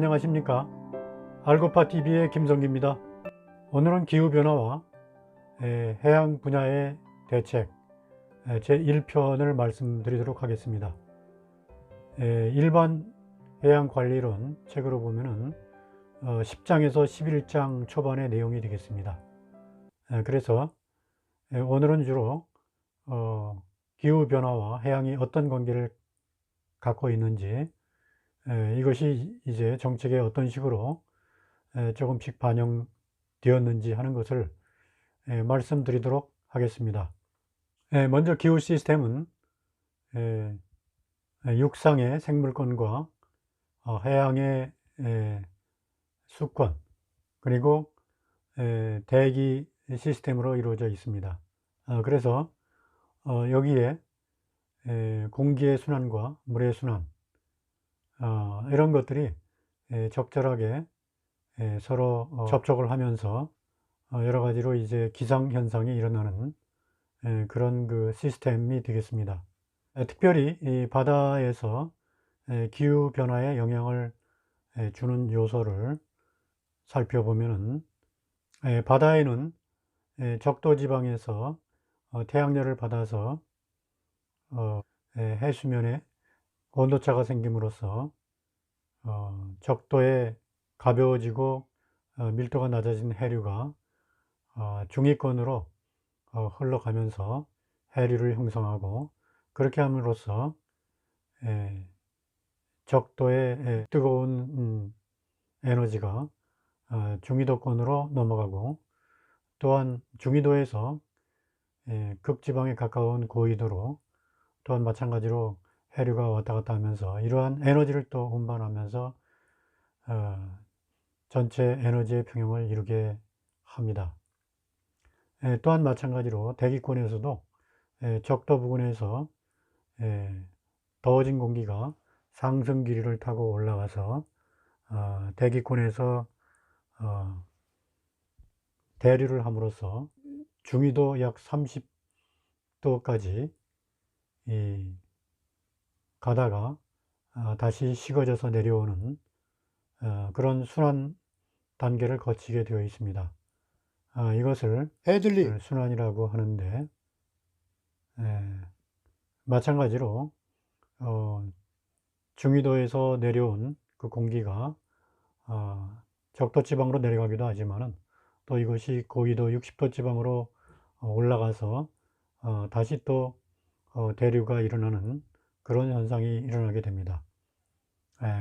안녕하십니까. 알고파TV의 김성기입니다. 오늘은 기후변화와 해양 분야의 대책 제1편을 말씀드리도록 하겠습니다. 일반 해양관리론 책으로 보면은 10장에서 11장 초반의 내용이 되겠습니다. 그래서 오늘은 주로 기후변화와 해양이 어떤 관계를 갖고 있는지, 이것이 이제 정책에 어떤 식으로 조금씩 반영되었는지 하는 것을 말씀드리도록 하겠습니다. 먼저 기후 시스템은 육상의 생물권과 해양의 수권, 그리고 대기 시스템으로 이루어져 있습니다. 그래서 여기에 공기의 순환과 물의 순환, 이런 것들이 적절하게 서로 접촉을 하면서 여러 가지로 이제 기상현상이 일어나는 그런 그 시스템이 되겠습니다. 특별히 이 바다에서 기후변화에 영향을 주는 요소를 살펴보면은, 바다에는 적도지방에서 태양열을 받아서 해수면에 온도차가 생김으로써 적도에 가벼워지고 밀도가 낮아진 해류가 중위권으로 흘러가면서 해류를 형성하고, 그렇게 함으로써 적도의 뜨거운 에너지가 중위도권으로 넘어가고, 또한 중위도에서 극지방에 가까운 고위도로 또한 마찬가지로 해류가 왔다 갔다 하면서 이러한 에너지를 또 운반하면서 전체 에너지의 평형을 이루게 합니다. 또한 마찬가지로 대기권에서도 적도 부근에서 더워진 공기가 상승 기류를 타고 올라가서 대기권에서 대류를 함으로써 중위도 약 30도까지 가다가 다시 식어져서 내려오는 그런 순환 단계를 거치게 되어 있습니다. 이것을 헤들리 순환이라고 하는데, 마찬가지로 중위도에서 내려온 그 공기가 적도 지방으로 내려가기도 하지만은, 또 이것이 고위도 60도 지방으로 올라가서 다시 또 대류가 일어나는 그런 현상이 일어나게 됩니다.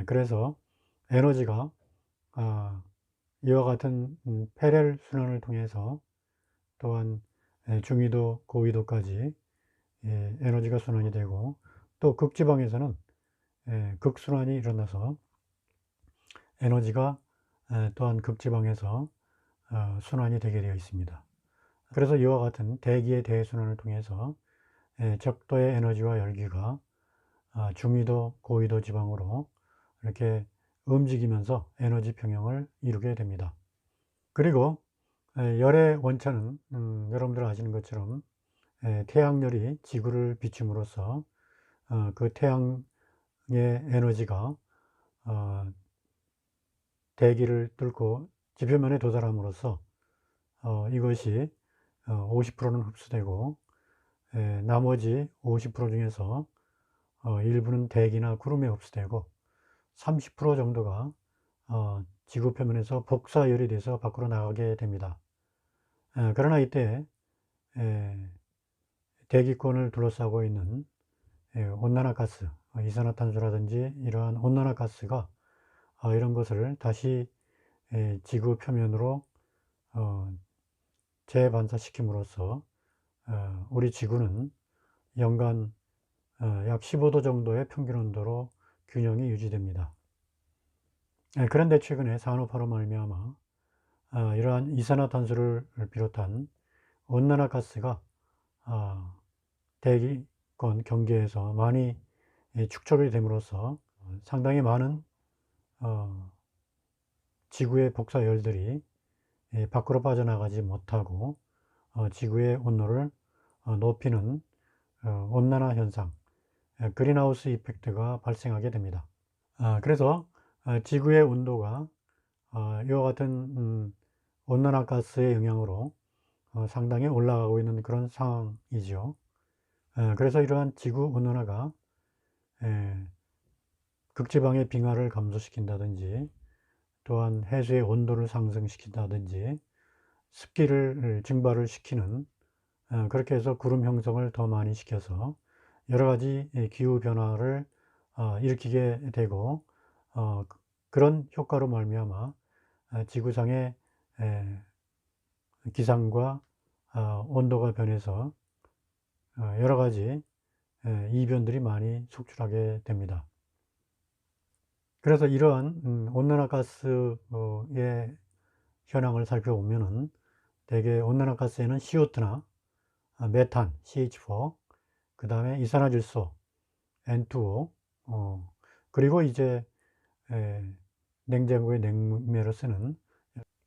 그래서 에너지가 이와 같은 패렐 순환을 통해서 또한 중위도, 고위도까지 에너지가 순환이 되고, 또 극지방에서는 극순환이 일어나서 에너지가 또한 극지방에서 순환이 되게 되어 있습니다. 그래서 이와 같은 대기의 대순환을 통해서 적도의 에너지와 열기가 중위도, 고위도 지방으로 이렇게 움직이면서 에너지 평형을 이루게 됩니다. 그리고 열의 원천은 여러분들 아시는 것처럼 태양열이 지구를 비춤으로써 그 태양의 에너지가 대기를 뚫고 지표면에 도달함으로써 이것이 50%는 흡수되고, 나머지 50% 중에서 일부는 대기나 구름에 흡수되고 30% 정도가 지구 표면에서 복사열이 돼서 밖으로 나가게 됩니다. 그러나 이때 대기권을 둘러싸고 있는 온난화가스, 이산화탄소라든지 이러한 온난화가스가 이런 것을 다시 지구 표면으로 재반사시킴으로써 우리 지구는 연간 약 15도 정도의 평균 온도로 균형이 유지됩니다. 그런데 최근에 산업화로 말미암아 이러한 이산화탄소를 비롯한 온난화가스가 대기권 경계에서 많이 축적이 됨으로써 상당히 많은 지구의 복사열들이 밖으로 빠져나가지 못하고 지구의 온도를 높이는 온난화 현상, 그린하우스 이펙트가 발생하게 됩니다. 그래서 지구의 온도가 이와 같은 온난화 가스의 영향으로 상당히 올라가고 있는 그런 상황이죠. 그래서 이러한 지구 온난화가 극지방의 빙하를 감소시킨다든지, 또한 해수의 온도를 상승시킨다든지, 습기를 증발을 시키는, 그렇게 해서 구름 형성을 더 많이 시켜서 여러 가지 기후 변화를 일으키게 되고, 그런 효과로 말미암아 지구상의 기상과 온도가 변해서 여러 가지 이변들이 많이 속출하게 됩니다. 그래서 이러한 온난화 가스의 현황을 살펴보면은, 대개 온난화 가스에는 CO2나 메탄, CH4, 그 다음에 이산화질소, N2O, 그리고 이제 냉장고의 냉매로 쓰는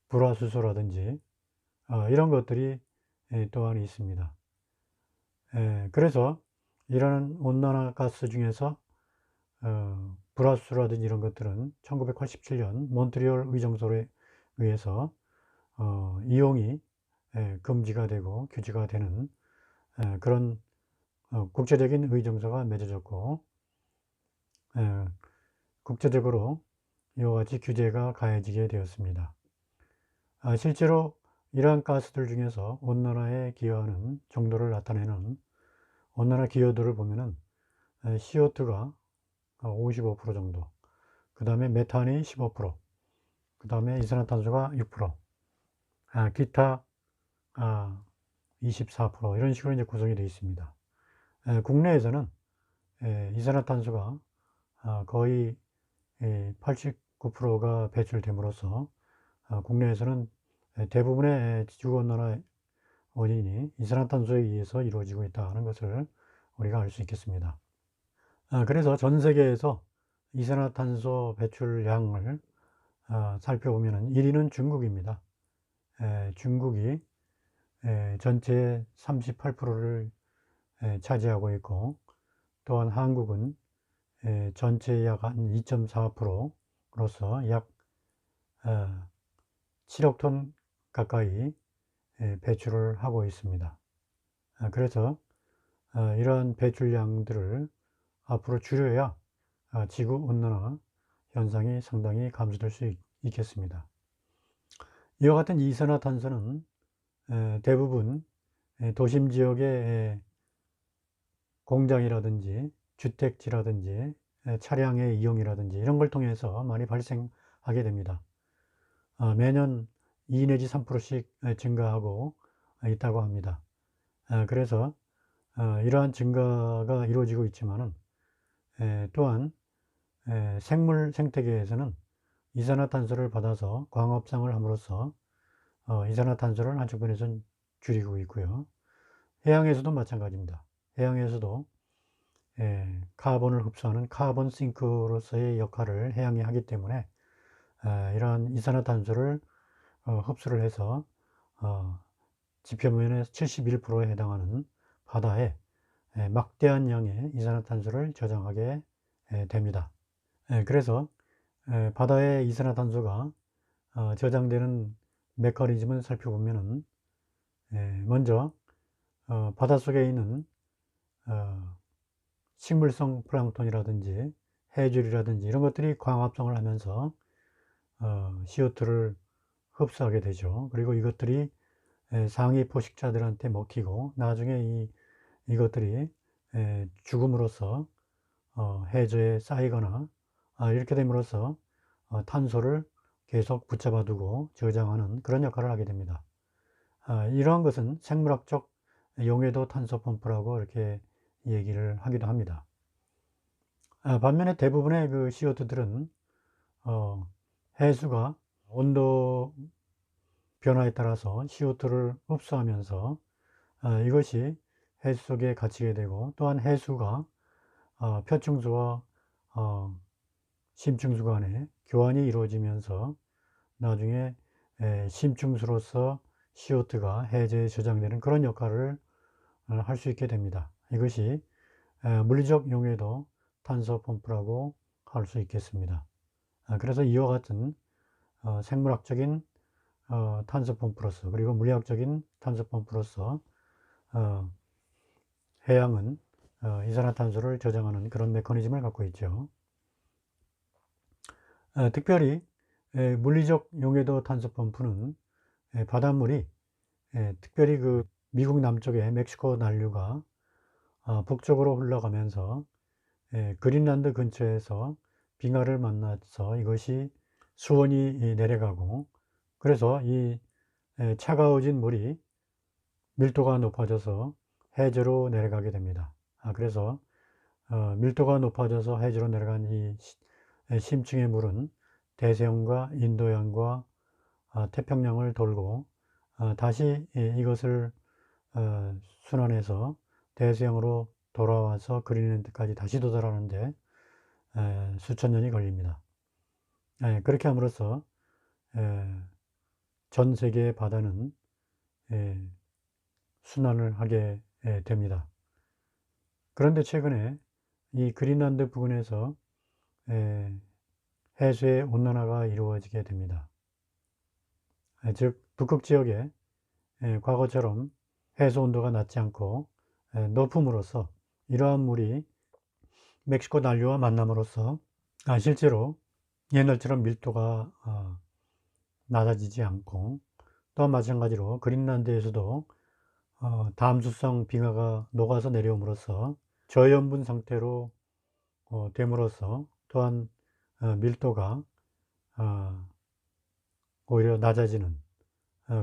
불화수소라든지 이런 것들이 또한 있습니다. 그래서 이런 온난화 가스 중에서 불화수소라든지 이런 것들은 1987년 몬트리올 의정서에 의해서 이용이 금지가 되고 규제가 되는 그런 국제적인 의정서가 맺어졌고, 국제적으로 이와 같이 규제가 가해지게 되었습니다. 실제로 이러한 가스들 중에서 온난화에 기여하는 정도를 나타내는 온난화 기여도를 보면은 CO2가 55% 정도, 그 다음에 메탄이 15%, 그 다음에 이산화탄소가 6%, 기타 24% 이런 식으로 이제 구성이 되어 있습니다. 국내에서는 이산화탄소가 거의 89%가 배출됨으로써 국내에서는 대부분의 지구온난화 원인이 이산화탄소에 의해서 이루어지고 있다는 것을 우리가 알 수 있겠습니다. 그래서 전 세계에서 이산화탄소 배출량을 살펴보면 1위는 중국입니다. 중국이 전체의 38%를 차지하고 있고, 또한 한국은 전체의 약 한 2.4%로서 약 7억 톤 가까이 배출을 하고 있습니다. 그래서 이러한 배출량들을 앞으로 줄여야 지구 온난화 현상이 상당히 감소될 수 있겠습니다. 이와 같은 이산화탄소는 대부분 도심 지역의 공장이라든지 주택지라든지 차량의 이용이라든지 이런 걸 통해서 많이 발생하게 됩니다. 매년 2 내지 3%씩 증가하고 있다고 합니다. 그래서 이러한 증가가 이루어지고 있지만은 또한 생물 생태계에서는 이산화탄소를 받아서 광합성을 함으로써 이산화탄소를 한쪽면에서는 줄이고 있고요. 해양에서도 마찬가지입니다. 해양에서도 카본을 흡수하는 카본 싱크로서의 역할을 해양이 하기 때문에 이러한 이산화탄소를 흡수를 해서 지표면의 71%에 해당하는 바다에 막대한 양의 이산화탄소를 저장하게 됩니다. 그래서 바다의 이산화탄소가 저장되는 메커니즘을 살펴보면은 먼저 바닷속에 있는 식물성 플랑크톤이라든지 해줄이라든지 이런 것들이 광합성을 하면서 CO2를 흡수하게 되죠. 그리고 이것들이 상위 포식자들한테 먹히고 나중에 이것들이 죽음으로써 해저에 쌓이거나 이렇게 됨으로써 탄소를 계속 붙잡아 두고 저장하는 그런 역할을 하게 됩니다. 이러한 것은 생물학적 용해도 탄소 펌프라고 이렇게 얘기를 하기도 합니다. 반면에 대부분의 그 CO2들은 해수가 온도 변화에 따라서 CO2를 흡수하면서 이것이 해수 속에 갇히게 되고, 또한 해수가 표층수와 심층수 간에 교환이 이루어지면서 나중에 심층수로서 CO2가 해저에 저장되는 그런 역할을 할 수 있게 됩니다. 이것이 물리적 용해도 탄소 펌프라고 할 수 있겠습니다. 그래서 이와 같은 생물학적인 탄소펌프로서, 그리고 물리학적인 탄소펌프로서 해양은 이산화탄소를 저장하는 그런 메커니즘을 갖고 있죠. 특별히 물리적 용해도 탄소펌프는 바닷물이 특별히 그 미국 남쪽의 멕시코 난류가 북쪽으로 흘러가면서 그린란드 근처에서 빙하를 만나서 이것이 수온이 내려가고, 그래서 이 차가워진 물이 밀도가 높아져서 해저로 내려가게 됩니다. 그래서 밀도가 높아져서 해저로 내려간 이 심층의 물은 대서양과 인도양과 태평양을 돌고 다시 이것을 순환해서 대서양으로 돌아와서 그린랜드까지 다시 도달하는데 수천 년이 걸립니다. 그렇게 함으로써 전 세계의 바다는 순환을 하게 됩니다. 그런데 최근에 이 그린란드 부근에서 해수의 온난화가 이루어지게 됩니다. 즉 북극 지역에 과거처럼 해수 온도가 낮지 않고 높음으로써 이러한 물이 멕시코 난류와 만남으로써 실제로 옛날처럼 밀도가 낮아지지 않고, 또한 마찬가지로 그린란드에서도 담수성 빙하가 녹아서 내려옴으로써 저염분 상태로 됨으로써 또한 밀도가 오히려 낮아지는,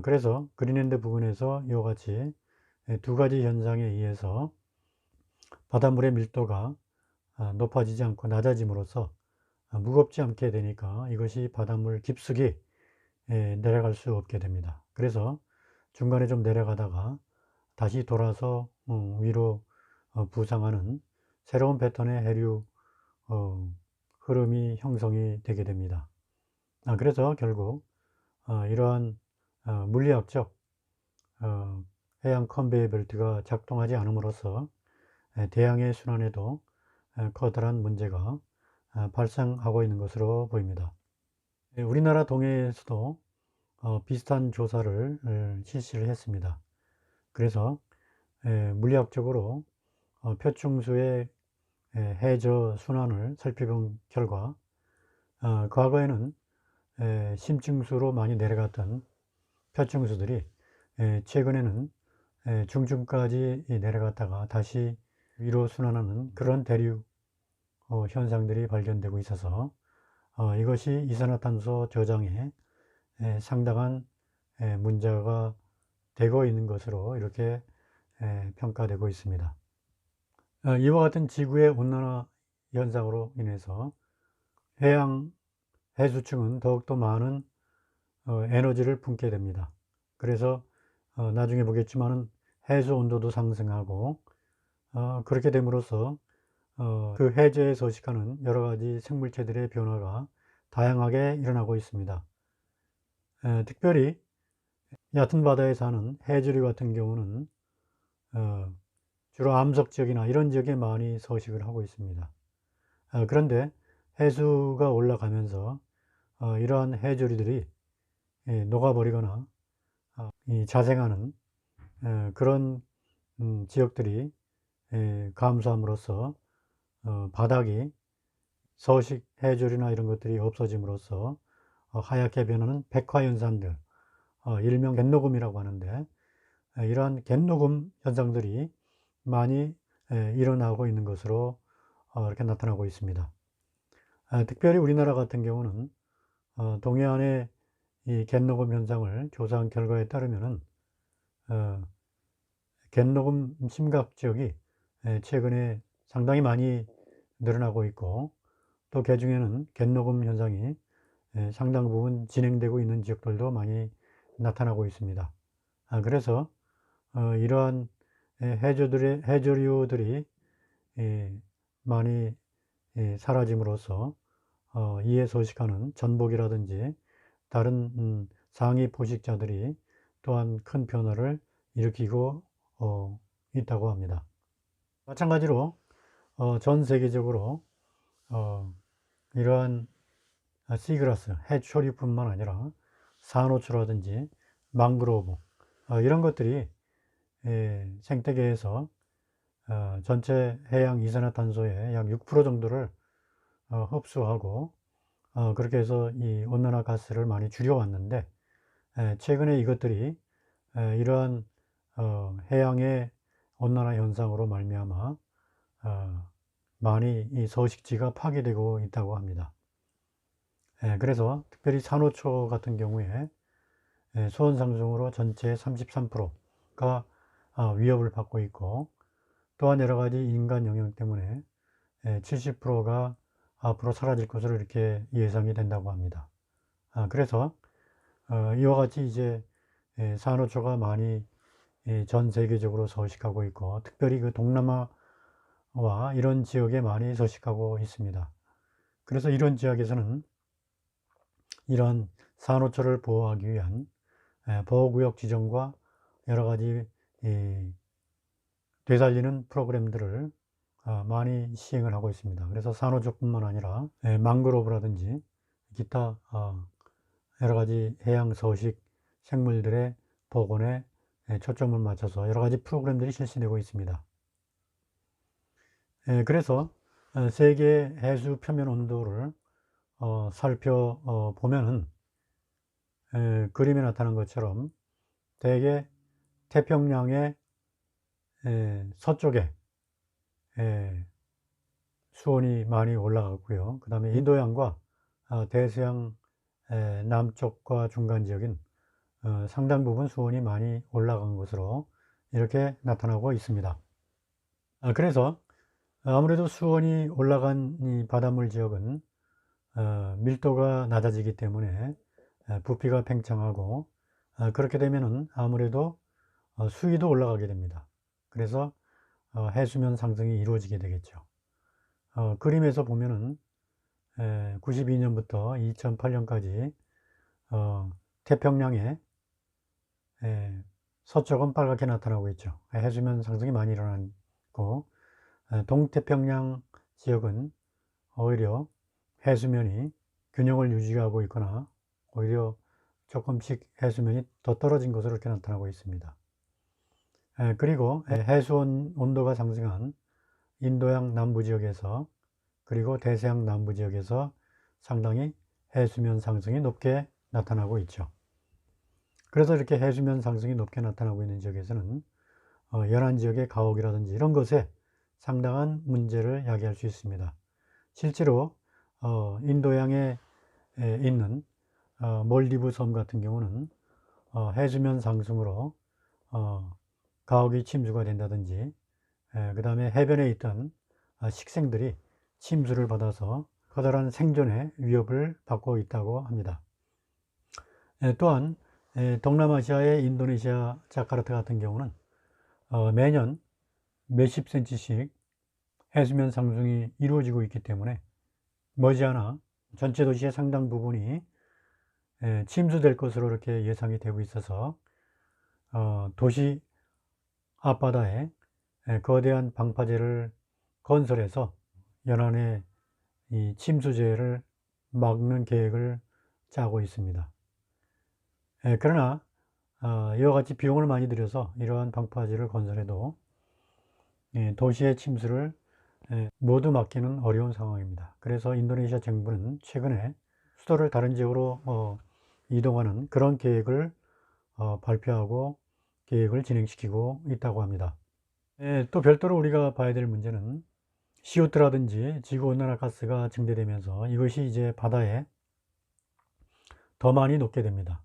그래서 그린랜드 부근에서 이와 같이 두 가지 현상에 의해서 바닷물의 밀도가 높아지지 않고 낮아짐으로써 무겁지 않게 되니까 이것이 바닷물 깊숙이 내려갈 수 없게 됩니다. 그래서 중간에 좀 내려가다가 다시 돌아서 위로 부상하는 새로운 패턴의 해류 흐름이 형성이 되게 됩니다. 그래서 결국 이러한 물리학적 해양 컨베이어 벨트가 작동하지 않음으로써 대양의 순환에도 커다란 문제가 발생하고 있는 것으로 보입니다. 우리나라 동해에서도 비슷한 조사를 실시를 했습니다. 그래서 물리학적으로 표충수의 해저 순환을 살펴본 결과 과거에는 심층수로 많이 내려갔던 표충수들이 최근에는 중층까지 내려갔다가 다시 위로 순환하는 그런 대류 현상들이 발견되고 있어서 이것이 이산화탄소 저장에 상당한 문제가 되고 있는 것으로 이렇게 평가되고 있습니다. 이와 같은 지구의 온난화 현상으로 인해서 해양 해수층은 더욱더 많은 에너지를 품게 됩니다. 그래서 나중에 보겠지만은 해수 온도도 상승하고 그렇게 됨으로써 그 해저에 서식하는 여러 가지 생물체들의 변화가 다양하게 일어나고 있습니다. 특별히 얕은 바다에 사는 해저류 같은 경우는 주로 암석 지역이나 이런 지역에 많이 서식을 하고 있습니다. 그런데 해수가 올라가면서 이러한 해저류들이 녹아버리거나 자생하는 그런 지역들이 감소함으로써 바닥이 서식 해저류나 이런 것들이 없어짐으로써 하얗게 변하는 백화현상들, 일명 갯녹음이라고 하는데, 이러한 갯녹음 현상들이 많이 일어나고 있는 것으로 이렇게 나타나고 있습니다. 특별히 우리나라 같은 경우는 동해안의 이 갯녹음 현상을 조사한 결과에 따르면은 갯녹음 심각 지역이 최근에 상당히 많이 늘어나고 있고, 또 그 중에는 갯녹음 현상이 상당 부분 진행되고 있는 지역들도 많이 나타나고 있습니다. 그래서 이러한 해저류들이 많이 사라짐으로써 이에 서식하는 전복이라든지 다른 상위 포식자들이 또한 큰 변화를 일으키고 있다고 합니다. 마찬가지로 전 세계적으로 이러한 시그라스, 해초리뿐만 아니라 산호초라든지 망그로브, 이런 것들이 생태계에서 전체 해양 이산화탄소의 약 6% 정도를 흡수하고 그렇게 해서 이 온난화 가스를 많이 줄여왔는데, 최근에 이것들이 이러한 해양의 온난화 현상으로 말미암아 많이 이 서식지가 파괴되고 있다고 합니다. 그래서 특별히 산호초 같은 경우에 수온 상승으로 전체의 33%가 위협을 받고 있고, 또한 여러 가지 인간 영향 때문에 70%가 앞으로 사라질 것으로 이렇게 예상이 된다고 합니다. 그래서 이와 같이 이제 산호초가 많이 전 세계적으로 서식하고 있고, 특별히 그 동남아와 이런 지역에 많이 서식하고 있습니다. 그래서 이런 지역에서는 이러한 산호초를 보호하기 위한 보호구역 지정과 여러 가지 되살리는 프로그램들을 많이 시행을 하고 있습니다. 그래서 산호초뿐만 아니라 망그로브라든지 기타 여러 가지 해양 서식 생물들의 복원에 초점을 맞춰서 여러 가지 프로그램들이 실시되고 있습니다. 그래서 세계 해수 표면 온도를 살펴보면은 그림에 나타난 것처럼 대개 태평양의 서쪽에 수온이 많이 올라갔고요. 그 다음에 인도양과 대서양 남쪽과 중간 지역인 상당 부분 수온이 많이 올라간 것으로 이렇게 나타나고 있습니다. 그래서 아무래도 수온이 올라간 이 바닷물 지역은 밀도가 낮아지기 때문에 부피가 팽창하고, 그렇게 되면은 아무래도 수위도 올라가게 됩니다. 그래서 해수면 상승이 이루어지게 되겠죠. 그림에서 보면은 92년부터 2008년까지 태평양의 서쪽은 빨갛게 나타나고 있죠. 해수면 상승이 많이 일어났고, 동태평양 지역은 오히려 해수면이 균형을 유지하고 있거나 오히려 조금씩 해수면이 더 떨어진 것으로 이렇게 나타나고 있습니다. 그리고 해수온 온도가 상승한 인도양 남부 지역에서, 그리고 대서양 남부 지역에서 상당히 해수면 상승이 높게 나타나고 있죠. 그래서 이렇게 해수면 상승이 높게 나타나고 있는 지역에서는 연안 지역의 가옥이라든지 이런 것에 상당한 문제를 야기할 수 있습니다. 실제로 인도양에 있는 몰디브 섬 같은 경우는 해수면 상승으로 가옥이 침수가 된다든지, 그 다음에 해변에 있던 식생들이 침수를 받아서 커다란 생존의 위협을 받고 있다고 합니다. 또한 동남아시아의 인도네시아 자카르타 같은 경우는 매년 몇십 센치씩 해수면 상승이 이루어지고 있기 때문에 머지않아 전체 도시의 상당 부분이 침수될 것으로 이렇게 예상이 되고 있어서 도시 앞바다에 거대한 방파제를 건설해서 연안의 이 침수재해를 막는 계획을 짜고 있습니다. 그러나 이와 같이 비용을 많이 들여서 이러한 방파제를 건설해도 도시의 침수를 모두 막기는 어려운 상황입니다. 그래서 인도네시아 정부는 최근에 수도를 다른 지역으로 이동하는 그런 계획을 발표하고 계획을 진행시키고 있다고 합니다. 또 별도로 우리가 봐야 될 문제는 CO2라든지 지구온난화 가스가 증대되면서 이것이 이제 바다에 더 많이 녹게 됩니다.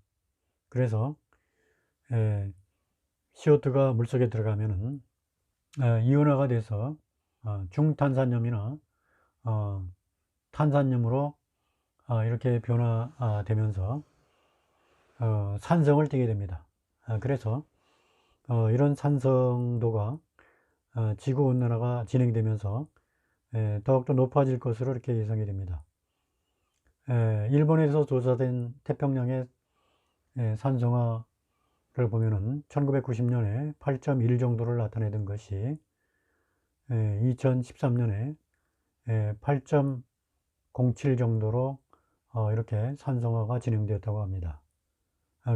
그래서 CO2가 물속에 들어가면은 이온화가 돼서 중탄산염이나 탄산염으로 이렇게 변화되면서 산성을 띠게 됩니다. 그래서 이런 산성도가 지구온난화가 진행되면서 더욱더 높아질 것으로 이렇게 예상이 됩니다. 일본에서 조사된 태평양의 산성화를 보면은 1990년에 8.1 정도를 나타내던 것이 2013년에 8.07 정도로 이렇게 산성화가 진행되었다고 합니다.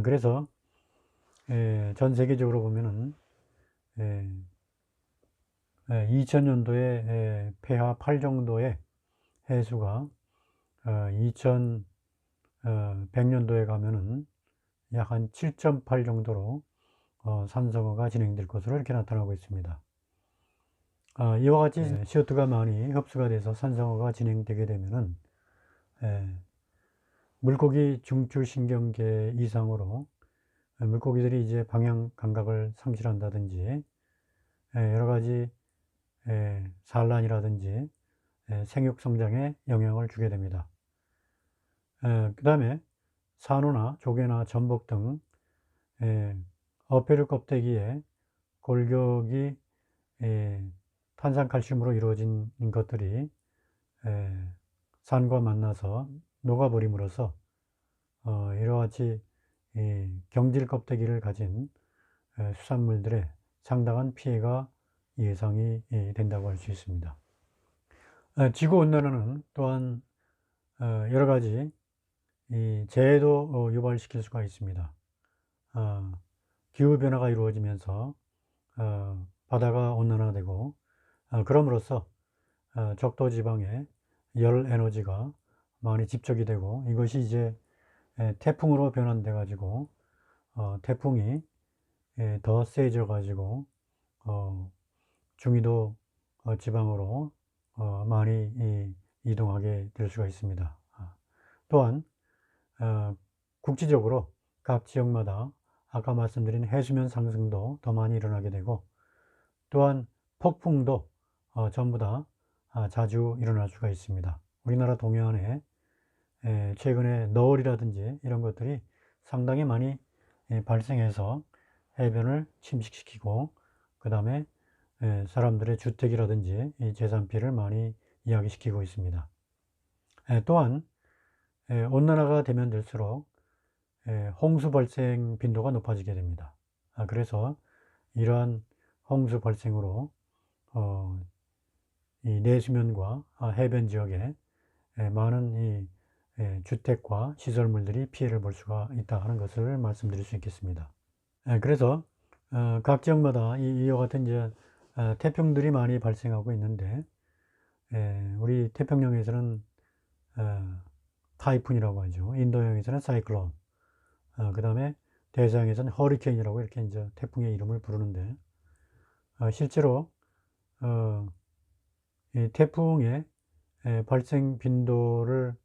그래서 전 세계적으로 보면은 2000년도에 폐하 8 정도의 해수가 2100년도에 가면은 약 한 7.8 정도로 산성화가 진행될 것으로 이렇게 나타나고 있습니다. 이와 같이 CO2가 많이 흡수가 돼서 산성화가 진행되게 되면은 물고기 중추신경계 이상으로 물고기들이 이제 방향 감각을 상실한다든지 여러 가지 산란이라든지 생육 성장에 영향을 주게 됩니다. 그 다음에 산호나 조개나 전복 등 어패류 껍데기에 골격이 탄산칼슘으로 이루어진 것들이 산과 만나서 녹아버림으로써 이러같이 경질 껍데기를 가진 수산물들의 상당한 피해가 예상이 된다고 할 수 있습니다. 지구온난화는 또한 여러 가지 재해도 유발시킬 수가 있습니다. 기후변화가 이루어지면서 바다가 온난화되고 그럼으로써 적도지방에 열 에너지가 많이 집적이 되고 이것이 이제 태풍으로 변환돼 가지고 태풍이 더 세져 가지고 중위도 지방으로 많이 이동하게 될 수가 있습니다. 또한 국지적으로 각 지역마다 아까 말씀드린 해수면 상승도 더 많이 일어나게 되고 또한 폭풍도 전부 다 자주 일어날 수가 있습니다. 우리나라 동해안에 최근에 너울이라든지 이런 것들이 상당히 많이 발생해서 해변을 침식시키고 그 다음에 사람들의 주택이라든지 재산 피해를 많이 이야기시키고 있습니다. 또한 온난화가 되면 될수록 홍수 발생 빈도가 높아지게 됩니다. 그래서 이러한 홍수 발생으로 이 내수면과 해변 지역에 많은 이 주택과 시설물들이 피해를 볼 수가 있다 하는 것을 말씀드릴 수 있겠습니다. 그래서 각 지역마다 이와 같은 이제 태풍들이 많이 발생하고 있는데 우리 태평양에서는 타이푼이라고 하죠. 인도양에서는 사이클론, 그 다음에 대서양에서는 허리케인이라고 이렇게 이제 태풍의 이름을 부르는데 실제로 이 태풍의 발생 빈도를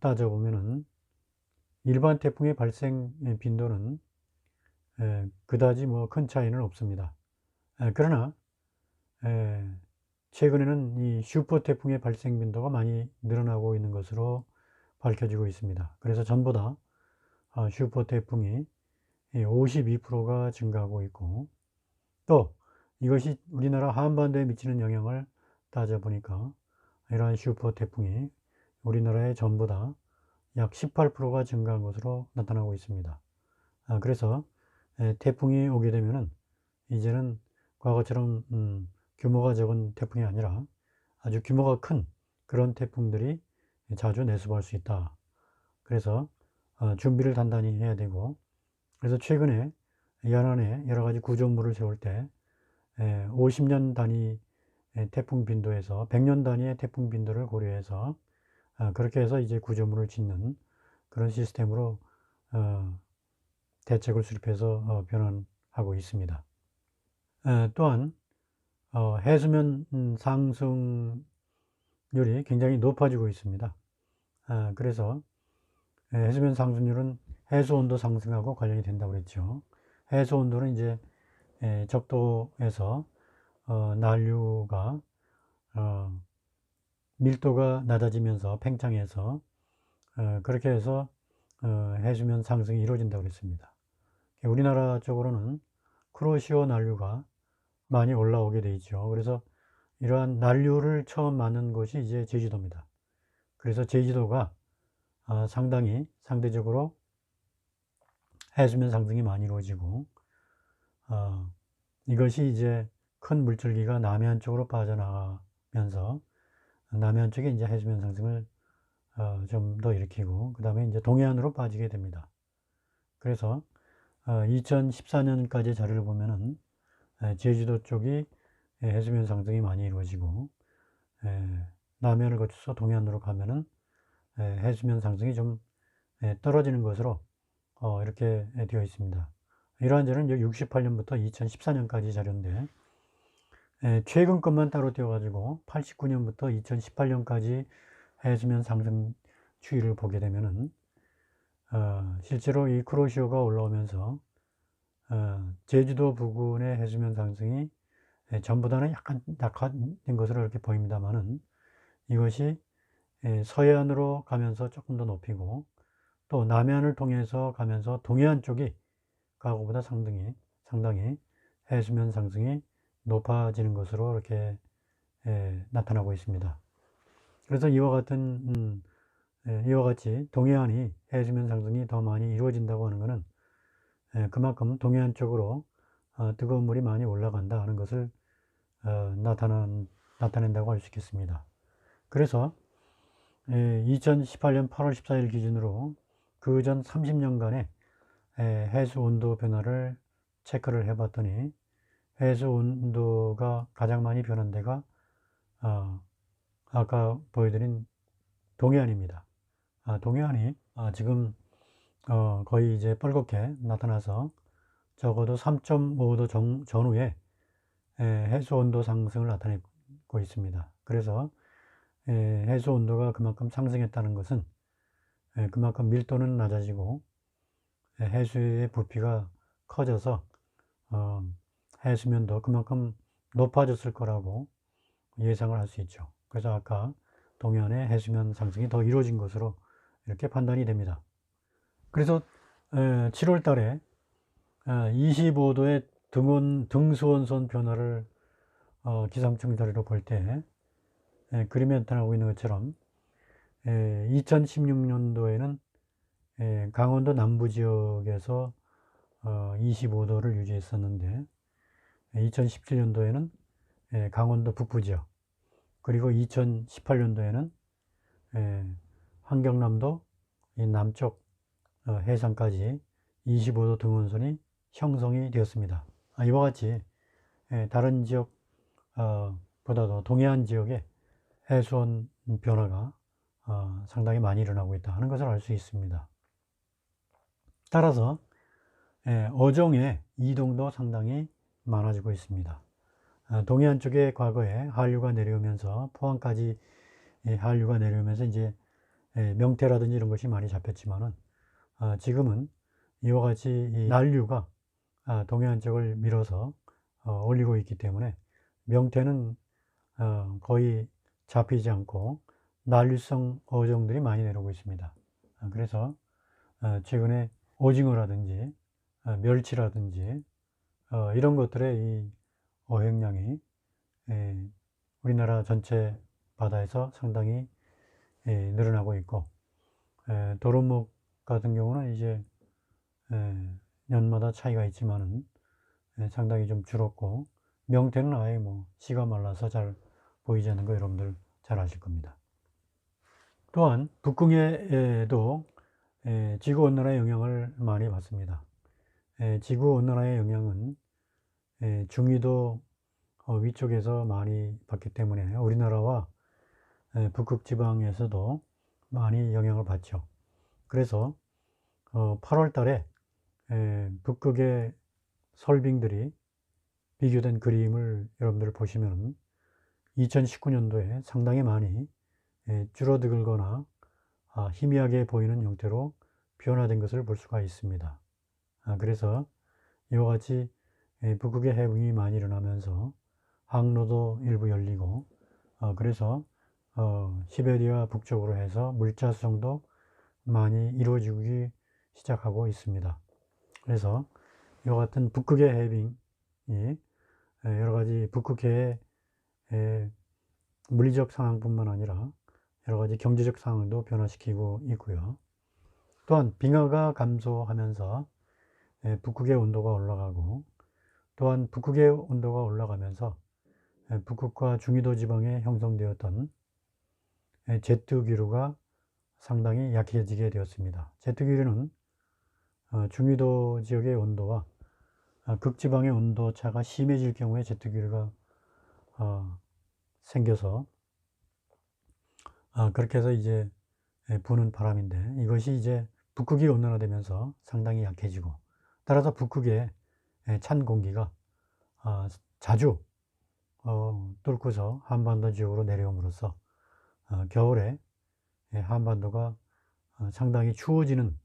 따져보면은 일반 태풍의 발생 빈도는 그다지 뭐 큰 차이는 없습니다. 그러나 최근에는 이 슈퍼 태풍의 발생 빈도가 많이 늘어나고 있는 것으로 밝혀지고 있습니다. 그래서 전보다 슈퍼 태풍이 52%가 증가하고 있고 또 이것이 우리나라 한반도에 미치는 영향을 따져보니까 이러한 슈퍼 태풍이 우리나라의 전보다 약 18%가 증가한 것으로 나타나고 있습니다. 그래서 태풍이 오게 되면은 이제는 과거처럼 규모가 적은 태풍이 아니라 아주 규모가 큰 그런 태풍들이 자주 내습할 수 있다. 그래서 준비를 단단히 해야 되고 그래서 최근에 연안에 여러 가지 구조물을 세울 때 50년 단위 태풍 빈도에서 100년 단위의 태풍 빈도를 고려해서 그렇게 해서 이제 구조물을 짓는 그런 시스템으로 대책을 수립해서 변환하고 있습니다. 또한 해수면 상승률이 굉장히 높아지고 있습니다. 그래서 해수면 상승률은 해수온도 상승하고 관련이 된다고 그랬죠. 해수온도는 이제 적도에서 난류가 밀도가 낮아지면서 팽창해서 그렇게 해서 해수면 상승이 이루어진다고 그랬습니다. 우리나라 쪽으로는 크로시오 난류가 많이 올라오게 돼 있죠. 그래서 이러한 난류를 처음 맞는 곳이 이제 제주도입니다. 그래서 제주도가 상당히 상대적으로 해수면 상승이 많이 이루어지고 이것이 이제 큰 물줄기가 남해안 쪽으로 빠져나가면서 남해안 쪽에 이제 해수면 상승을 좀 더 일으키고, 그 다음에 이제 동해안으로 빠지게 됩니다. 그래서 2014년까지 자료를 보면은 제주도 쪽이 해수면 상승이 많이 이루어지고, 남해안을 거쳐서 동해안으로 가면은 해수면 상승이 좀 떨어지는 것으로 이렇게 되어 있습니다. 이러한 자료는 68년부터 2014년까지 자료인데, 최근 것만 따로 띄워가지고 89년부터 2018년까지 해수면 상승 추이를 보게 되면은 실제로 이 쿠로시오가 올라오면서 제주도 부근의 해수면 상승이 전보다는 약간 약화된 것으로 이렇게 보입니다만은, 이것이 서해안으로 가면서 조금 더 높이고, 또 남해안을 통해서 가면서 동해안 쪽이 과거보다 상당히 해수면 상승이 높아지는 것으로 이렇게 나타나고 있습니다. 그래서 이와 같이 동해안이 해수면 상승이 더 많이 이루어진다고 하는 것은 그만큼 동해안 쪽으로 뜨거운 물이 많이 올라간다 하는 것을 나타낸다고 할 수 있겠습니다. 그래서 2018년 8월 14일 기준으로 그 전 30년간의 해수 온도 변화를 체크를 해 봤더니, 해수 온도가 가장 많이 변한 데가 아까 보여드린 동해안입니다. 동해안이 지금 거의 이제 빨갛게 나타나서 적어도 3.5도 전후에 해수 온도 상승을 나타내고 있습니다. 그래서 해수 온도가 그만큼 상승했다는 것은 그만큼 밀도는 낮아지고 해수의 부피가 커져서 해수면도 그만큼 높아졌을 거라고 예상을 할 수 있죠. 그래서 아까 동해안의 해수면 상승이 더 이루어진 것으로 이렇게 판단이 됩니다. 그래서 7월 달에 25도의 등수온선 변화를 기상청 자료로 볼 때 그림에 나타나고 있는 것처럼 2016년도에는 강원도 남부 지역에서 25도를 유지했었는데, 2017년도에는 강원도 북부 지역, 그리고 2018년도에는 한경남도 남쪽 해상까지 25도 등원선이 형성이 되었습니다. 이와 같이 다른 지역 보다도 동해안 지역의 해수온 변화가 상당히 많이 일어나고 있다 하는 것을 알 수 있습니다. 따라서 어종의 이동도 상당히 많아지고 있습니다. 동해안 쪽에 과거에 한류가 내려오면서, 포항까지 한류가 내려오면서 이제 명태라든지 이런 것이 많이 잡혔지만은, 지금은 이와 같이 이 난류가 동해안 쪽을 밀어서 올리고 있기 때문에 명태는 거의 잡히지 않고 난류성 어종들이 많이 내려오고 있습니다. 그래서 최근에 오징어라든지 멸치라든지 이런 것들의 이 어획량이 우리나라 전체 바다에서 상당히 늘어나고 있고, 도루묵 같은 경우는 이제 년마다 차이가 있지만은 상당히 좀 줄었고, 명태는 아예 뭐 씨가 말라서 잘 보이지 않는 거 여러분들 잘 아실 겁니다. 또한 북극에도 지구온난화의 영향을 많이 받습니다. 지구온난화의 영향은 중위도 위쪽에서 많이 받기 때문에 우리나라와 북극 지방에서도 많이 영향을 받죠. 그래서 8월 달에 북극의 설빙들이 비교된 그림을 여러분들 보시면 2019년도에 상당히 많이 줄어들거나 희미하게 보이는 형태로 변화된 것을 볼 수가 있습니다. 그래서 이와 같이 북극의 해붕이 많이 일어나면서 항로도 일부 열리고, 그래서 시베리아 북쪽으로 해서 물자 수송도 많이 이루어지기 시작하고 있습니다. 그래서 이와 같은 북극의 해빙이 여러 가지 북극해의 물리적 상황뿐만 아니라 여러 가지 경제적 상황도 변화시키고 있고요. 또한 빙하가 감소하면서 북극의 온도가 올라가고, 또한 북극의 온도가 올라가면서 북극과 중위도 지방에 형성되었던 제트 기류가 상당히 약해지게 되었습니다. 제트기류는 중위도 지역의 온도와 극지방의 온도 차가 심해질 경우에 제트기류가 생겨서 그렇게 해서 이제 부는 바람인데, 이것이 이제 북극이 온난화되면서 상당히 약해지고, 따라서 북극의 찬 공기가 자주 뚫고서 한반도 지역으로 내려옴으로써 겨울에 한반도가 상당히 추워지는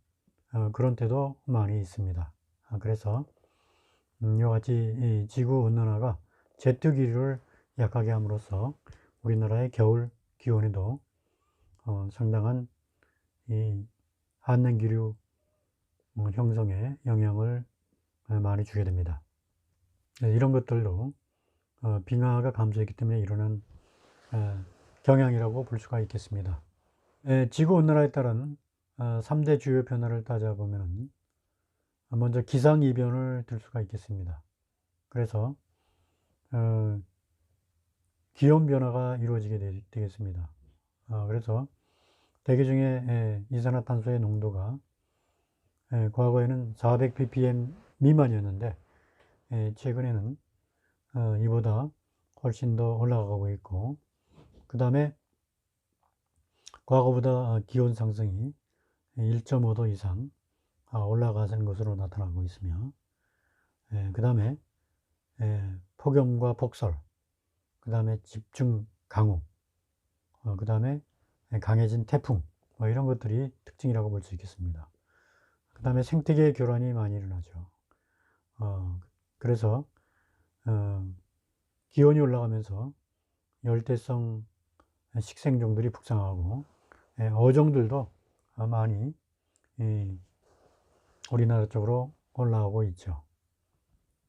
그런 때도 많이 있습니다. 그래서 이와 같이 이 지구 온난화가 제트기류를 약하게 함으로써 우리나라의 겨울 기온에도 상당한 이 한랭기류 형성에 영향을 많이 주게 됩니다. 이런 것들도 빙하가 감소했기 때문에 일어난 경향이라고 볼 수가 있겠습니다. 지구온난화에 따른 3대 주요 변화를 따져보면 먼저 기상이변을 들 수가 있겠습니다. 그래서 기온 변화가 이루어지게 되겠습니다. 그래서 대기 중에 이산화탄소의 농도가 과거에는 400 ppm 미만이었는데 최근에는 이보다 훨씬 더 올라가고 있고, 그 다음에 과거보다 기온 상승이 1.5도 이상 올라가는 것으로 나타나고 있으며, 그 다음에 폭염과 폭설, 그 다음에 집중 강우, 그 다음에 강해진 태풍, 이런 것들이 특징이라고 볼 수 있겠습니다. 그 다음에 생태계 교란이 많이 일어나죠. 그래서 기온이 올라가면서 열대성 식생종들이 북상하고 어종들도 많이 우리나라 쪽으로 올라오고 있죠.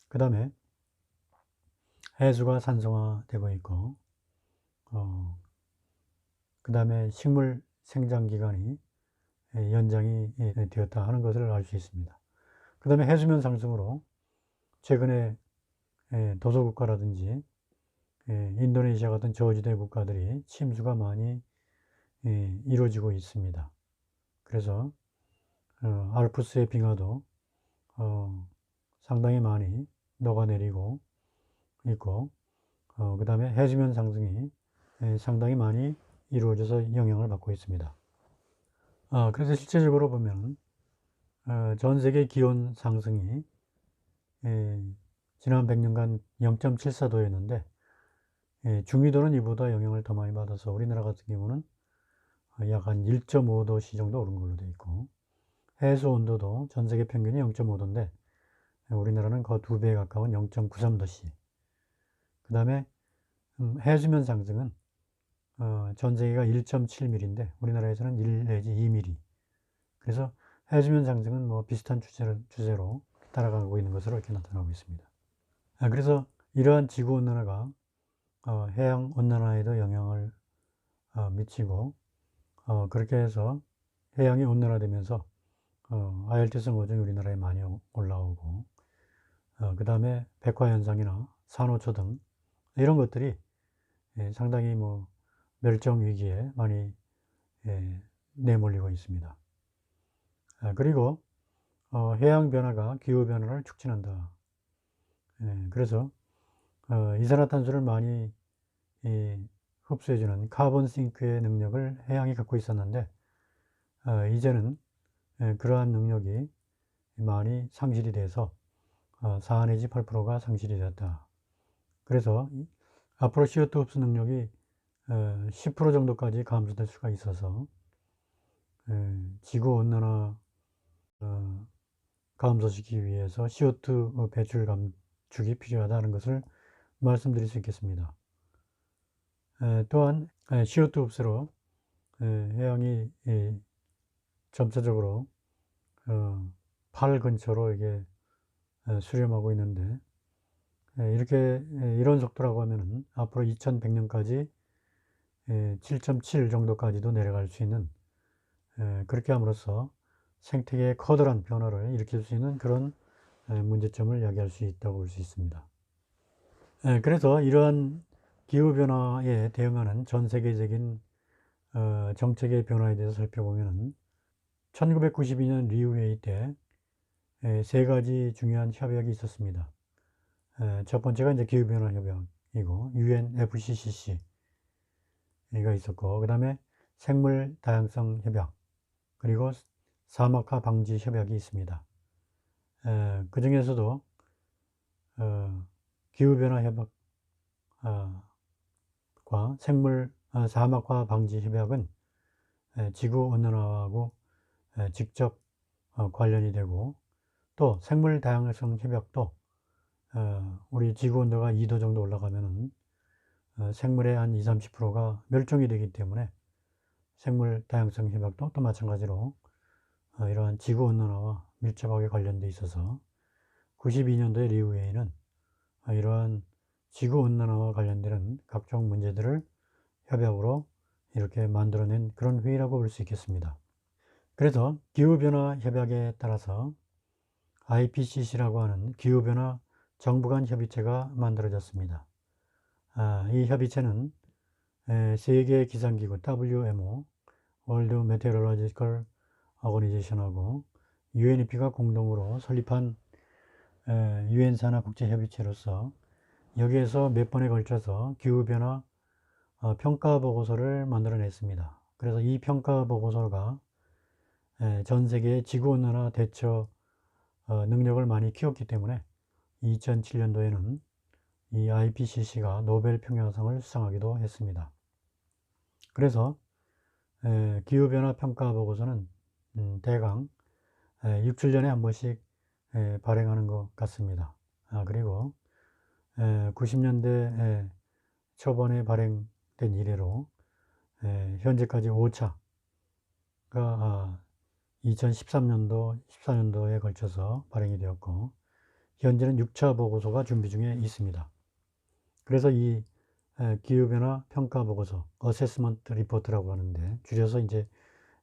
그 다음에 해수가 산성화되고 있고, 그 다음에 식물 생장기간이 연장이 되었다 하는 것을 알 수 있습니다. 그 다음에 해수면 상승으로 최근에 도서국가라든지 인도네시아 같은 저지대 국가들이 침수가 많이 이루어지고 있습니다. 그래서 알프스의 빙하도 상당히 많이 녹아내리고 있고, 그 다음에 해수면 상승이 상당히 많이 이루어져서 영향을 받고 있습니다. 그래서 실제적으로 보면 전 세계 기온 상승이 지난 100년간 0.74도였는데 중위도는 이보다 영향을 더 많이 받아서 우리나라 같은 경우는 약 한 1.5도씨 정도 오른 걸로 되어 있고, 해수 온도도 전 세계 평균이 0.5도인데 우리나라는 그 2배에 가까운 0.93도씨. 그 다음에 해수면 상승은 전 세계가 1.7mm인데 우리나라에서는 1 내지 2mm. 그래서 해수면 상승은 뭐 비슷한 추세로 따라가고 있는 것으로 이렇게 나타나고 있습니다. 그래서 이러한 지구 온난화가 해양 온난화에도 영향을 미치고, 그렇게 해서 해양이 온난화되면서 아열대성 어종이 우리나라에 많이 올라오고, 그 다음에 백화현상이나 산호초 등 이런 것들이 상당히 뭐 멸종 위기에 많이 내몰리고 있습니다. 그리고 해양 변화가 기후 변화를 촉진한다. 그래서 이산화탄소를 많이 흡수해주는 카본 싱크의 능력을 해양이 갖고 있었는데 이제는 그러한 능력이 많이 상실이 돼서 4 내지 8%가 상실이 되었다. 그래서 앞으로 CO2 흡수 능력이 10% 정도까지 감소될 수가 있어서 지구 온난화 감소시키기 위해서 CO2 배출 감축이 필요하다는 것을 말씀드릴 수 있겠습니다. 또한 CO2 흡수로 해양이 점차적으로 팔 근처로 이게 수렴하고 있는데, 이렇게 이런 속도라고 하면은 앞으로 2100년까지 7.7 정도까지도 내려갈 수 있는, 그렇게 함으로써 생태계의 커다란 변화를 일으킬 수 있는 그런 문제점을 야기할 수 있다고 볼 수 있습니다. 그래서 이러한 기후변화에 대응하는 전 세계적인 정책의 변화에 대해서 살펴보면은 1992년 리우회의 때 세 가지 중요한 협약이 있었습니다. 첫 번째가 이제 기후변화 협약이고 UNFCCC가 있었고, 그 다음에 생물 다양성 협약, 그리고 사막화 방지 협약이 있습니다. 그 중에서도 기후변화 협약과 사막화 방지 협약은 지구 온난화하고 직접 관련이 되고, 또 생물 다양성 협약도 우리 지구 온도가 2도 정도 올라가면은 생물의 한 20-30%가 멸종이 되기 때문에 생물 다양성 협약도 또 마찬가지로 이러한 지구 온난화와 밀접하게 관련돼 있어서 92년도에 리우회의는 이러한 지구 온난화와 관련되는 각종 문제들을 협약으로 이렇게 만들어낸 그런 회의라고 볼 수 있겠습니다. 그래서 기후변화 협약에 따라서 IPCC라고 하는 기후변화 정부 간 협의체가 만들어졌습니다. 이 협의체는 세계 기상기구 WMO, 월드 메테오롤로지컬 오거니제이션하고 UNEP가 공동으로 설립한 유엔 산하 국제 협의체로서 여기에서 몇 번에 걸쳐서 기후변화 평가 보고서를 만들어냈습니다. 그래서 이 평가 보고서가 전 세계의 지구온난화 대처 능력을 많이 키웠기 때문에 2007년도에는 이 IPCC가 노벨 평화상을 수상하기도 했습니다. 그래서 기후변화 평가 보고서는 대강 6, 7년에 한 번씩 발행하는 것 같습니다. 그리고 90년대 초반에 발행된 이래로 현재까지 5차가 2013년도, 14년도에 걸쳐서 발행이 되었고, 현재는 6차 보고서가 준비 중에 있습니다. 그래서 이 기후변화 평가 보고서, 어세스먼트 리포트라고 하는데 줄여서 이제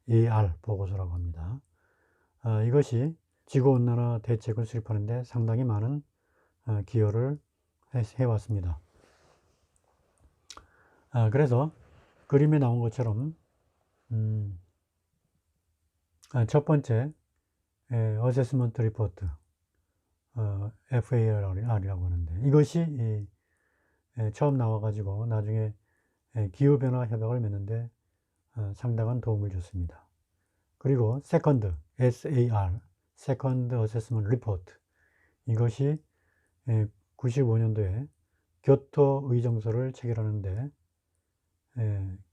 AR 보고서라고 합니다. 이것이 지구온난화 대책을 수립하는데 상당히 많은 기여를 해왔습니다. 그래서 그림에 나온 것처럼 첫 번째 어세스먼트 리포트, FAR이라고 하는데, 이것이 처음 나와가지고 나중에 기후변화 협약을 맺는데 상당한 도움을 줬습니다. 그리고 세컨드, SAR, 세컨드 어세스먼트 리포트, 이것이 95년도에 교토 의정서를 체결하는데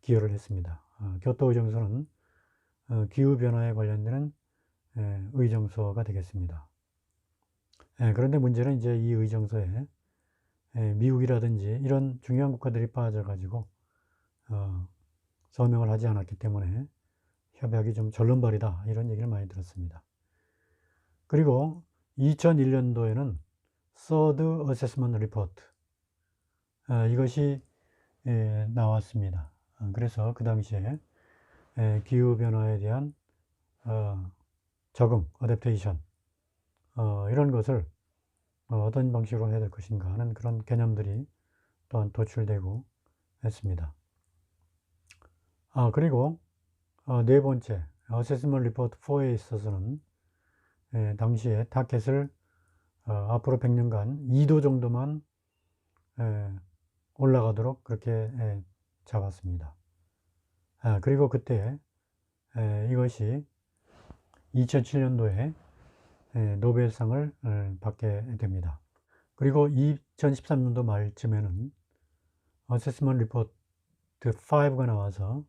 기여를 했습니다. 교토 의정서는 기후변화에 관련되는 의정서가 되겠습니다. 그런데 문제는 이제 이 의정서에 미국이라든지 이런 중요한 국가들이 빠져가지고 서명을 하지 않았기 때문에 협약이 좀 절름발이다, 이런 얘기를 많이 들었습니다. 그리고 2001년도에는 Third Assessment Report, 이것이 나왔습니다. 그래서 그 당시에 기후변화에 대한 적응, 어댑테이션, 이런 것을 어떤 방식으로 해야 될 것인가 하는 그런 개념들이 또한 도출되고 했습니다. 그리고 네 번째, 어세스먼트 리포트 4에 있어서는 당시에 타켓을 앞으로 100년간 2도 정도만 올라가도록 그렇게 잡았습니다. 그리고 그때 이것이 2007년도에 노벨상을 받게 됩니다. 그리고 2013년도 말쯤에는 어세스먼트 리포트 5가 나와서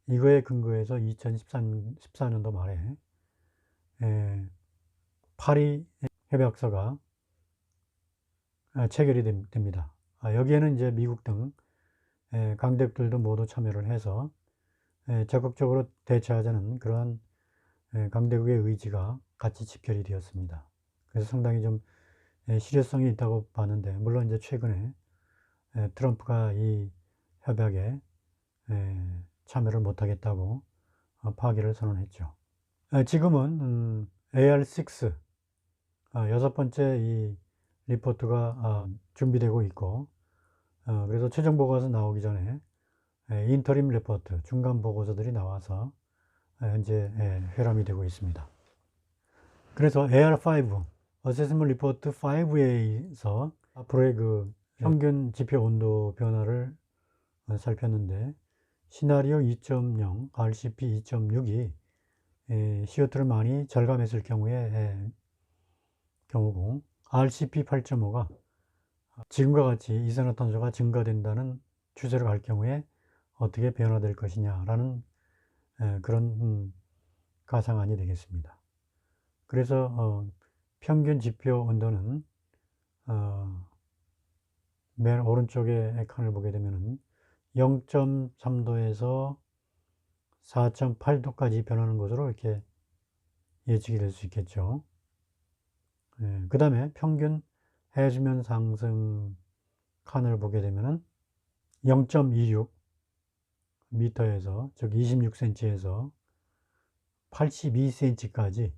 이거에 근거해서 2014년도 말에 파리 협약서가 체결이 됩니다. 여기에는 이제 미국 등 강대국들도 모두 참여를 해서 적극적으로 대처하자는 그러한 강대국의 의지가 같이 집결이 되었습니다. 그래서 상당히 좀 실효성이 있다고 봤는데, 물론 이제 최근에 트럼프가 이 협약에 참여를 못하겠다고 파기를 선언했죠. 지금은 AR6 여섯 번째 이 리포트가 준비되고 있고, 그래서 최종 보고서 나오기 전에 인터림 레포트, 중간 보고서들이 나와서 현재 회람이 되고 있습니다. 그래서 AR5, 어세스먼트 리포트 5에서 앞으로의 그 평균 지표 온도 변화를 살폈는데, 시나리오 2.0, RCP 2.6이 CO2를 많이 절감했을 경우고, RCP 8.5가 지금과 같이 이산화탄소가 증가된다는 추세로 갈 경우에 어떻게 변화될 것이냐라는 그런 가상안이 되겠습니다. 그래서 평균 지표 온도는 맨 오른쪽의 칸을 보게 되면 0.3도에서 4.8도까지 변하는 것으로 이렇게 예측이 될 수 있겠죠. 그 다음에 평균 해수면 상승 칸을 보게 되면 0.26 미터에서, 즉 26cm에서 82cm까지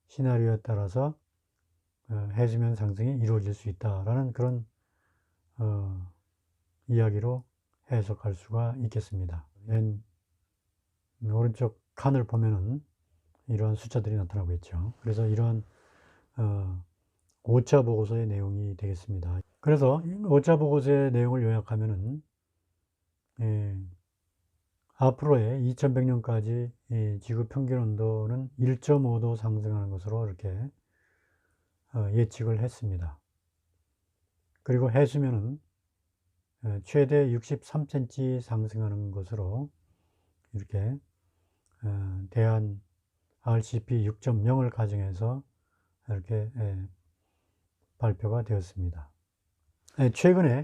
시나리오에 따라서 해수면 상승이 이루어질 수 있다라는 그런 이야기로 해석할 수가 있겠습니다. 맨 오른쪽 칸을 보면은 이러한 숫자들이 나타나고 있죠. 그래서 이러한 5차 보고서의 내용이 되겠습니다. 그래서 5차 보고서의 내용을 요약하면은 앞으로의 2100년까지 지구 평균 온도는 1.5도 상승하는 것으로 이렇게 예측을 했습니다. 그리고 해수면은 최대 63cm 상승하는 것으로 이렇게 대한 RCP 6.0을 가정해서 이렇게 발표가 되었습니다. 최근에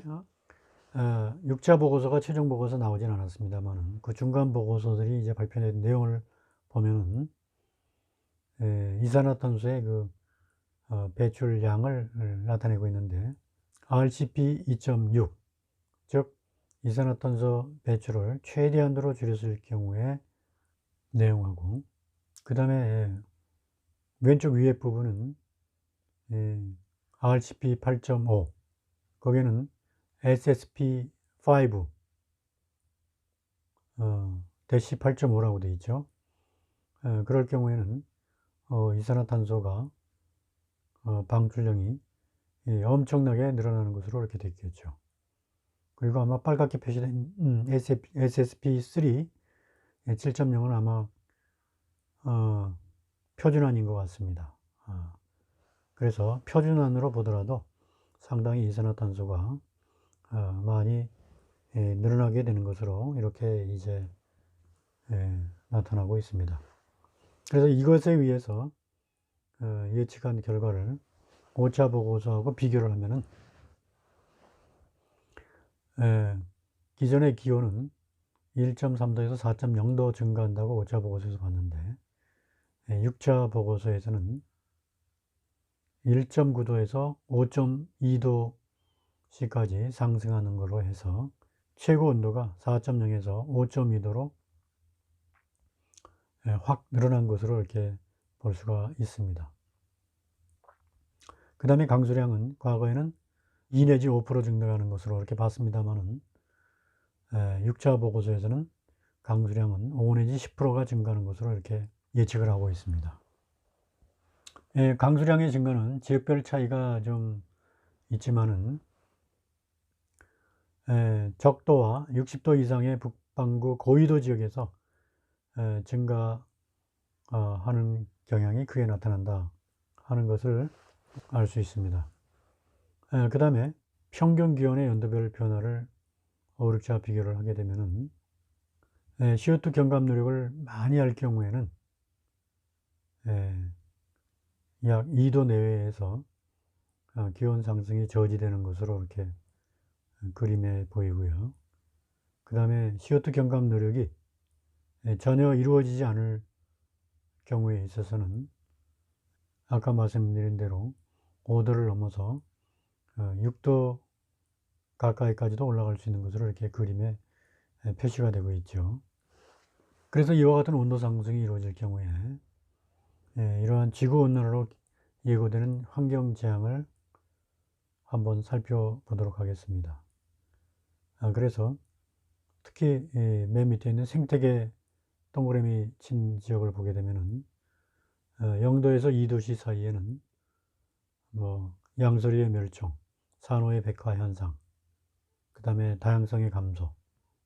6차 보고서가 최종 보고서 나오진 않았습니다만, 그 중간 보고서들이 이제 발표된 내용을 보면은 이산화탄소의 그 배출량을 나타내고 있는데, RCP 2.6, 즉 이산화탄소 배출을 최대한으로 줄였을 경우에 내용하고, 그 다음에 왼쪽 위에 부분은 RCP 8.5, 거기는 SSP5 대시 8.5라고 되어 있죠. 그럴 경우에는 이산화탄소가 방출량이 엄청나게 늘어나는 것으로 이렇게 되겠죠. 그리고 아마 빨갛게 표시된 SSP3 7.0은 아마 표준안인 것 같습니다. 그래서 표준안으로 보더라도 상당히 이산화탄소가 많이 늘어나게 되는 것으로 이렇게 이제 나타나고 있습니다. 그래서 이것에 의해서 예측한 결과를 5차 보고서하고 비교를 하면은 기존의 기온은 1.3도에서 4.0도 증가한다고 5차 보고서에서 봤는데, 6차 보고서에서는 1.9도에서 5.2도씨까지 상승하는 걸로 해서 최고 온도가 4.0에서 5.2도로 확 늘어난 것으로 이렇게 볼 수가 있습니다. 그 다음에 강수량은 과거에는 2 내지 5% 증가하는 것으로 이렇게 봤습니다만은 6차 보고서에서는 강수량은 5 내지 10%가 증가하는 것으로 이렇게 예측을 하고 있습니다. 강수량의 증가는 지역별 차이가 좀 있지만은 적도와 60도 이상의 북반구 고위도 지역에서 증가하는 경향이 크게 나타난다 하는 것을 알 수 있습니다. 그 다음에 평균 기온의 연도별 변화를 5, 6차 비교를 하게 되면은 CO2 경감 노력을 많이 할 경우에는 약 2도 내외에서 기온 상승이 저지되는 것으로 이렇게 그림에 보이고요. 그 다음에 CO2 경감 노력이 전혀 이루어지지 않을 경우에 있어서는 아까 말씀드린 대로 5도를 넘어서 6도 가까이까지도 올라갈 수 있는 것으로 이렇게 그림에 표시가 되고 있죠. 그래서 이와 같은 온도 상승이 이루어질 경우에 이러한 지구온난화로 예고되는 환경 재앙을 한번 살펴보도록 하겠습니다. 그래서 특히 맨 밑에 있는 생태계 동그라미 친 지역을 보게 되면은 0도에서 2도씨 사이에는 뭐 양서류의 멸종, 산호의 백화 현상, 그 다음에 다양성의 감소,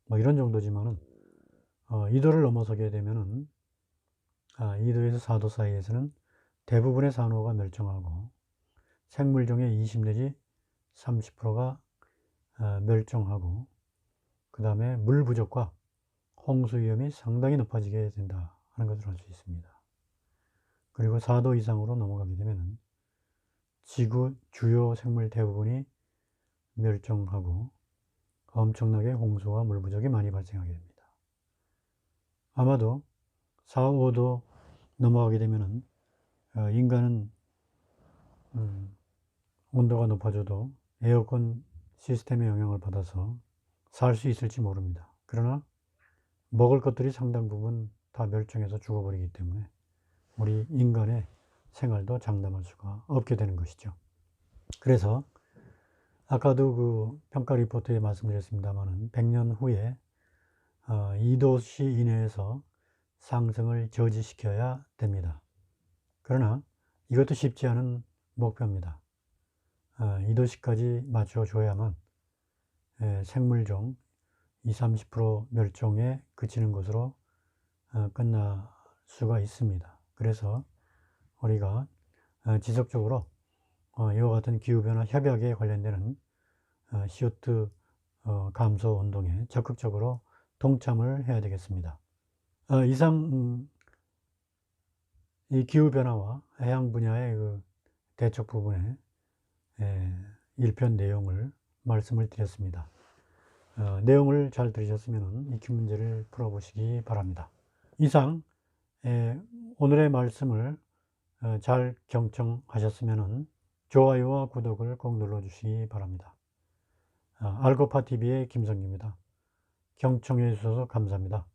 뭐 이런 정도지만은 2도를 넘어서게 되면은 2도에서 4도 사이에서는 대부분의 산호가 멸종하고 생물종의 20 내지 30%가 멸종하고, 그 다음에 물 부족과 홍수 위험이 상당히 높아지게 된다 하는 것을 알 수 있습니다. 그리고 4도 이상으로 넘어가게 되면 지구 주요 생물 대부분이 멸종하고 엄청나게 홍수와 물 부족이 많이 발생하게 됩니다. 아마도 4, 5도 넘어가게 되면 인간은 온도가 높아져도 에어컨 시스템의 영향을 받아서 살 수 있을지 모릅니다. 그러나 먹을 것들이 상당 부분 다 멸종해서 죽어버리기 때문에 우리 인간의 생활도 장담할 수가 없게 되는 것이죠. 그래서 아까도 그 평가 리포트에 말씀드렸습니다마는 100년 후에 2도씨 이내에서 상승을 저지시켜야 됩니다. 그러나 이것도 쉽지 않은 목표입니다. 2도씨까지 맞춰줘야만 생물종 20-30% 멸종에 그치는 것으로 끝날 수가 있습니다. 그래서 우리가 지속적으로 이와 같은 기후변화 협약에 관련되는 CO2 감소 운동에 적극적으로 동참을 해야 되겠습니다. 이상 이 기후변화와 해양 분야의 그 대책 부분에 1편 내용을 말씀을 드렸습니다. 내용을 잘 들으셨으면 익힌 문제를 풀어보시기 바랍니다. 이상 오늘의 말씀을 잘 경청하셨으면 좋아요와 구독을 꼭 눌러주시기 바랍니다. 알고파TV의 김성규입니다. 경청해 주셔서 감사합니다.